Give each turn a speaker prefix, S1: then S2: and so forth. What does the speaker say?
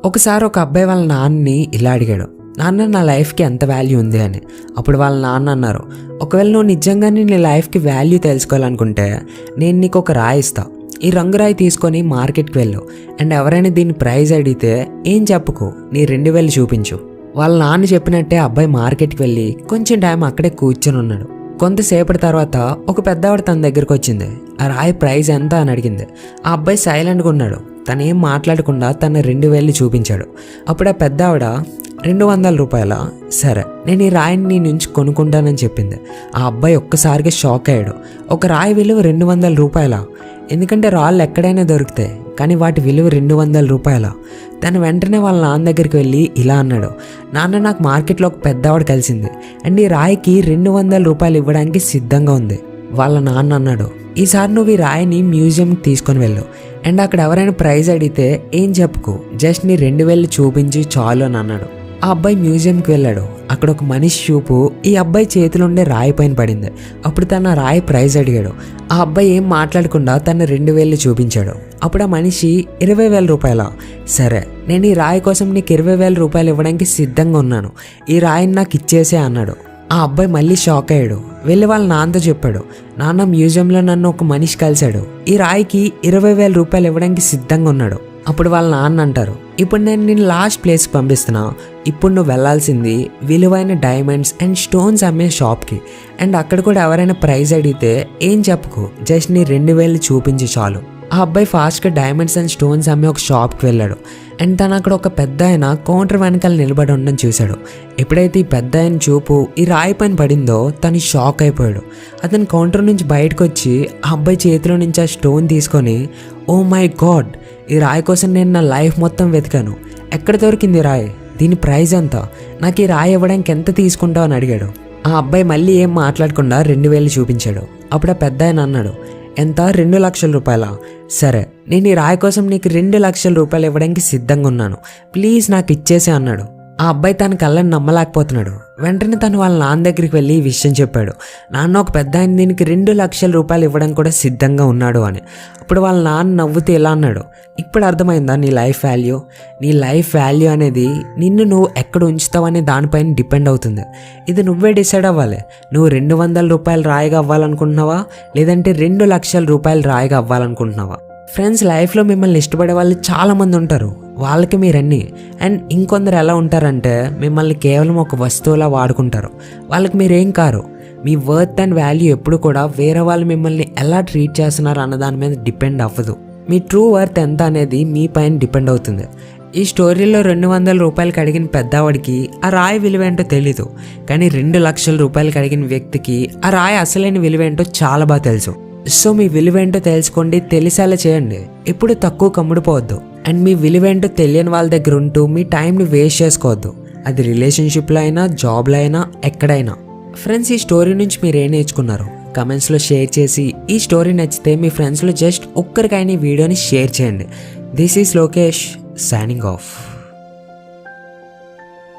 S1: ఒకసారి ఒక అబ్బాయి వాళ్ళ నాన్నని ఇలా అడిగాడు, నాన్న నా లైఫ్కి ఎంత వాల్యూ ఉంది అని. అప్పుడు వాళ్ళ నాన్న అన్నారు, ఒకవేళ నువ్వు నిజంగానే నీ లైఫ్కి వాల్యూ తెలుసుకోవాలనుకుంటే నేను నీకు ఒక రాయి ఇస్తా. ఈ రంగురాయి తీసుకొని మార్కెట్కి వెళ్ళు అండ్ ఎవరైనా దీని ప్రైజ్ అడిగితే ఏం చెప్పుకో, నీ 2000 చూపించు. వాళ్ళ నాన్న చెప్పినట్టే అబ్బాయి మార్కెట్కి వెళ్ళి కొంచెం టైం అక్కడే కూర్చొని ఉన్నాడు. కొంతసేపటి తర్వాత ఒక పెద్దవాడు తన దగ్గరకు వచ్చింది. ఆ రాయి ప్రైజ్ ఎంత అని అడిగింది. ఆ అబ్బాయి సైలెంట్గా ఉన్నాడు. తను ఏం మాట్లాడకుండా తన 2000 చూపించాడు. అప్పుడు ఆ పెద్దవాడ 200 రూపాయల, సరే నేను ఈ రాయిని నీ నుంచి కొనుక్కుంటానని చెప్పింది. ఆ అబ్బాయి ఒక్కసారిగా షాక్ అయ్యాడు. ఒక రాయి విలువ 200 రూపాయల? ఎందుకంటే రాళ్ళు ఎక్కడైనా దొరుకుతాయి, కానీ వాటి విలువ 200 రూపాయల. తను వెంటనే వాళ్ళ నాన్న దగ్గరికి వెళ్ళి ఇలా అన్నాడు, నాన్న నాకు మార్కెట్లో ఒక పెద్దవాడు కలిసింది అండ్ ఈ రాయికి 200 రూపాయలు ఇవ్వడానికి సిద్ధంగా ఉంది. వాళ్ళ నాన్న అన్నాడు, ఈసారి నువ్వు ఈ రాయిని మ్యూజియంకి తీసుకొని వెళ్ళు అండ్ అక్కడ ఎవరైనా ప్రైజ్ అడిగితే ఏం చెప్పుకో, జస్ట్ నీ 2000 చూపించి చాలు అని అన్నాడు. ఆ అబ్బాయి మ్యూజియంకి వెళ్ళాడు. అక్కడ ఒక మనిషి చూపు ఈ అబ్బాయి చేతిలో ఉండే రాయి పైన పడింది. అప్పుడు తన రాయి ప్రైజ్ అడిగాడు. ఆ అబ్బాయి ఏం మాట్లాడకుండా తన 2000 చూపించాడు. అప్పుడు ఆ మనిషి 20,000 రూపాయల, సరే నేను ఈ రాయి కోసం నీకు 20,000 రూపాయలు ఇవ్వడానికి సిద్ధంగా ఉన్నాను, ఈ రాయిని నాకు ఇచ్చేసే అన్నాడు. ఆ అబ్బాయి మళ్ళీ షాక్ అయ్యాడు. వెళ్ళి వాళ్ళ నాన్నతో చెప్పాడు, నాన్న మ్యూజియంలో నన్ను ఒక మనిషి కలిశాడు, ఈ రాయికి 20,000 రూపాయలు ఇవ్వడానికి సిద్ధంగా ఉన్నాడు. అప్పుడు వాళ్ళ నాన్న అంటారు, ఇప్పుడు నేను నిన్ను లాస్ట్ ప్లేస్కి పంపిస్తున్నా, ఇప్పుడు నువ్వు వెళ్ళాల్సింది విలువైన డైమండ్స్ అండ్ స్టోన్స్ అమ్మే షాప్కి అండ్ అక్కడ కూడా ఎవరైనా ప్రైజ్ అడిగితే ఏం చెప్పుకో, జస్ట్ నీ 2000 చూపించి చాలు. ఆ అబ్బాయి ఫాస్ట్గా డైమండ్స్ అండ్ స్టోన్స్ అమ్మే ఒక షాప్కి వెళ్ళాడు అండ్ తను అక్కడ ఒక పెద్ద ఆయన కౌంటర్ వెనకాల నిలబడి ఉండడం చూశాడు. ఎప్పుడైతే ఈ పెద్ద ఆయన చూపు ఈ రాయి పైన పడిందో తను షాక్ అయిపోయాడు. అతను కౌంటర్ నుంచి బయటకు వచ్చి ఆ అబ్బాయి చేతిలో నుంచి ఆ స్టోన్ తీసుకొని, ఓ మై గాడ్, ఈ రాయి కోసం నేను నా లైఫ్ మొత్తం వెతికాను, ఎక్కడ దొరికింది రాయి, దీని ప్రైజ్ ఎంత, నాకు ఈ రాయి ఇవ్వడానికి ఎంత తీసుకుంటావు అని అడిగాడు. ఆ అబ్బాయి మళ్ళీ ఏం మాట్లాడకుండా 2000 చూపించాడు. అప్పుడు ఆ పెద్ద ఆయన అన్నాడు, ఎంత, 2 లక్షల రూపాయల? సరే నేను ఈ రాయి కోసం నీకు 2 లక్షల రూపాయలు ఇవ్వడానికి సిద్ధంగా ఉన్నాను, ప్లీజ్ నాకు ఇచ్చేసే అన్నాడు. ఆ అబ్బాయి తన కళ్ళని నమ్మలేకపోతున్నాడు. వెంటనే తను వాళ్ళ నాన్న దగ్గరికి వెళ్ళి ఈ విషయం చెప్పాడు, నాన్న ఒక పెద్ద ఆయన దీనికి 2 లక్షల రూపాయలు ఇవ్వడానికి కూడా సిద్ధంగా ఉన్నాడు అని. అప్పుడు వాళ్ళ నాన్న నవ్వుతూ ఇలా అన్నాడు, ఇప్పుడు అర్థమైందా నీ లైఫ్ వాల్యూ? నీ లైఫ్ వాల్యూ అనేది నిన్ను నువ్వు ఎక్కడ ఉంచుతావు అనే దానిపైన డిపెండ్ అవుతుంది. ఇది నువ్వే డిసైడ్ అవ్వాలి. నువ్వు 200 రూపాయలు రాయిగా అవ్వాలనుకుంటున్నావా, లేదంటే 2 లక్షల రూపాయలు రాయిగా అవ్వాలనుకుంటున్నావా? ఫ్రెండ్స్, లైఫ్లో మిమ్మల్ని ఇష్టపడే వాళ్ళు చాలామంది ఉంటారు, వాళ్ళకి మీరన్నీ. అండ్ ఇంకొందరు ఎలా ఉంటారంటే మిమ్మల్ని కేవలం ఒక వస్తువులా వాడుకుంటారు, వాళ్ళకి మీరేం car. Me worth and value ఎప్పుడు కూడా వేరే వాళ్ళు మిమ్మల్ని ఎలా ట్రీట్ చేస్తున్నారు అన్న దాని మీద డిపెండ్ అవ్వదు. మీ ట్రూ వర్త్ ఎంత అనేది మీ పైన డిపెండ్ అవుతుంది. ఈ స్టోరీలో 200 రూపాయలకి అడిగిన పెద్దవాడికి ఆ రాయి విలువేంటో తెలీదు, కానీ 2 లక్షల రూపాయలకి అడిగిన వ్యక్తికి ఆ రాయి అసలైన విలువేంటో చాలా బాగా తెలుసు. సో మీ విలువేంటో తెలుసుకోండి, తెలిసేలా చేయండి, ఎప్పుడు తక్కువ కమ్ముడిపోవద్దు. అండ్ మీ విలువేంటో తెలియని వాళ్ళ దగ్గర ఉంటూ మీ టైంని వేస్ట్ చేసుకోవద్దు, అది రిలేషన్షిప్లో అయినా, జాబ్లో అయినా, ఎక్కడైనా. ఫ్రెండ్స్, ఈ స్టోరీ నుంచి మీరు ఏం నేర్చుకున్నారు కమెంట్స్లో షేర్ చేసి, ఈ స్టోరీ నచ్చితే మీ ఫ్రెండ్స్లో జస్ట్ ఒక్కరికైనా ఈ వీడియోని షేర్ చేయండి. This is Lokesh signing off.